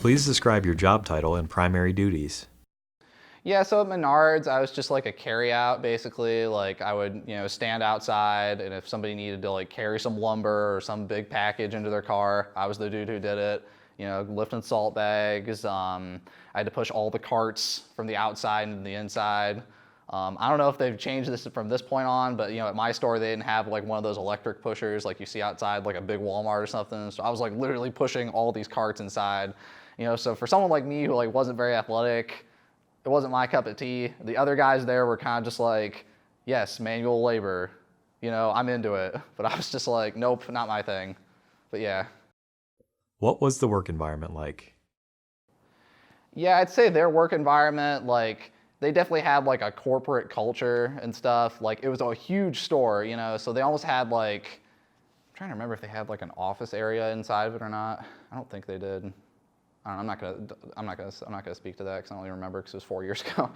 Please describe your job title and primary duties. Yeah, so at Menards, I was just like a carry-out, basically. Like I would, stand outside, and if somebody needed to like carry some lumber or some big package into their car, I was the dude who did it. Lifting salt bags. I had to push all the carts from the outside into the inside. I don't know if they've changed this from this point on, but at my store they didn't have like one of those electric pushers like you see outside like a big Walmart or something. So I was like literally pushing all these carts inside. So for someone like me who like wasn't very athletic, it wasn't my cup of tea. The other guys there were kind of just like, yes, manual labor, I'm into it. But I was just like, nope, not my thing. But yeah. What was the work environment like? Yeah, I'd say their work environment, like, they definitely had like a corporate culture and stuff. Like, it was a huge store, so they almost had like, I'm trying to remember if they had like an office area inside of it or not. I don't think they did. I don't know, I'm not gonna speak to that because I don't even remember because it was 4 years ago.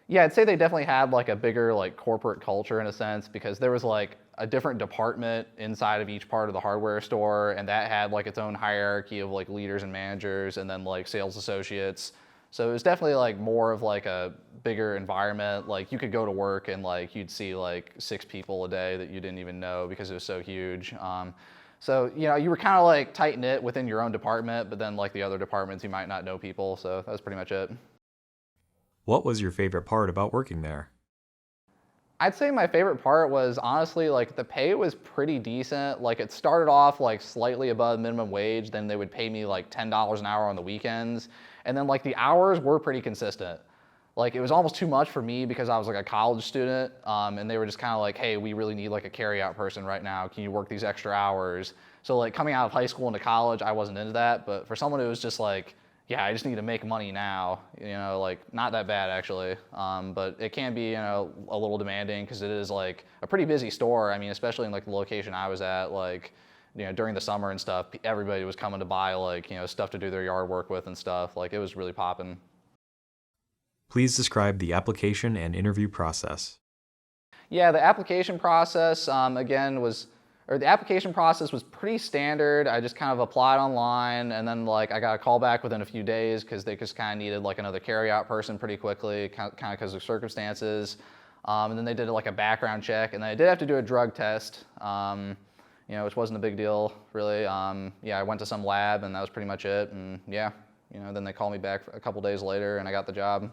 Yeah, I'd say they definitely had like a bigger like corporate culture in a sense because there was like a different department inside of each part of the hardware store, and that had like its own hierarchy of like leaders and managers and then like sales associates. So it was definitely like more of like a bigger environment. Like you could go to work and like you'd see like 6 people a day that you didn't even know because it was so huge. So you were kind of like tight knit within your own department, but then like the other departments you might not know people. So that was pretty much it. What was your favorite part about working there? I'd say my favorite part was honestly like the pay was pretty decent. Like it started off like slightly above minimum wage, then they would pay me like $10 an hour on the weekends. And then like the hours were pretty consistent. Like it was almost too much for me because I was like a college student, and they were just kind of like, hey, we really need like a carry-out person right now. Can you work these extra hours? So like coming out of high school into college, I wasn't into that. But for someone who was just like, yeah, I just need to make money now, like not that bad actually. But it can be, a little demanding because it is like a pretty busy store. I mean, especially in like the location I was at, like, during the summer and stuff, everybody was coming to buy like, stuff to do their yard work with and stuff. Like it was really popping. Please describe the application and interview process. Yeah, the application process, the application process was pretty standard. I just kind of applied online, and then like I got a call back within a few days because they just kind of needed like another carry-out person pretty quickly, kind of because of circumstances. And then they did like a background check, and then I did have to do a drug test, which wasn't a big deal really. Yeah, I went to some lab, and that was pretty much it. And yeah, then they called me back a couple days later, and I got the job.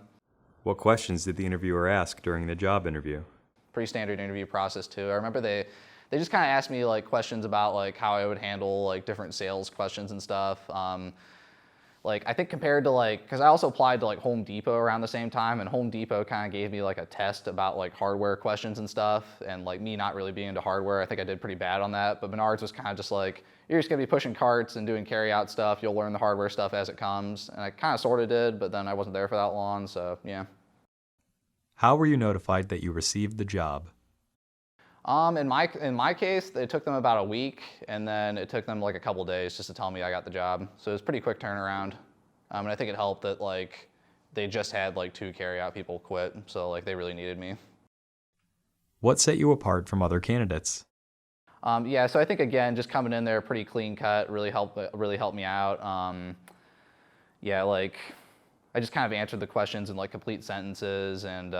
What questions did the interviewer ask during the job interview? Pretty standard interview process too. I remember they just kind of asked me like questions about like how I would handle like different sales questions and stuff. Like I think compared to like, because I also applied to like Home Depot around the same time, and Home Depot kind of gave me like a test about like hardware questions and stuff, and like me not really being into hardware, I think I did pretty bad on that. But Menards was kind of just like, you're just gonna be pushing carts and doing carry out stuff, you'll learn the hardware stuff as it comes. And I kind of sort of did, but then I wasn't there for that long, so yeah. How were you notified that you received the job? In my case, it took them about a week, and then it took them like a couple days just to tell me I got the job. So it was a pretty quick turnaround. And I think it helped that like they just had like 2 carry-out people quit, so like they really needed me. What set you apart from other candidates? Yeah, so I think again, just coming in there pretty clean cut really helped me out. Yeah, like I just kind of answered the questions in like complete sentences, and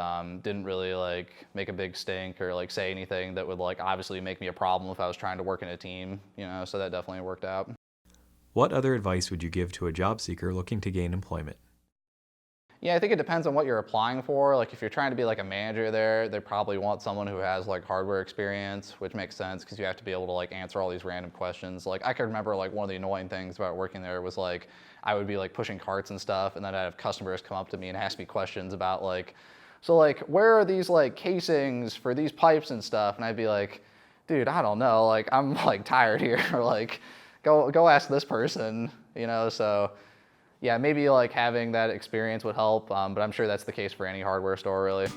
didn't really like make a big stink or like say anything that would like obviously make me a problem if I was trying to work in a team, so that definitely worked out. What other advice would you give to a job seeker looking to gain employment? Yeah, I think it depends on what you're applying for. Like if you're trying to be like a manager there, they probably want someone who has like hardware experience, which makes sense because you have to be able to like answer all these random questions. Like I can remember like one of the annoying things about working there was like I would be like pushing carts and stuff, and then I'd have customers come up to me and ask me questions about like, so like where are these like casings for these pipes and stuff? And I'd be like, dude, I don't know. Like I'm like tired here. Or like go ask this person, so. Yeah, maybe like having that experience would help, but I'm sure that's the case for any hardware store really.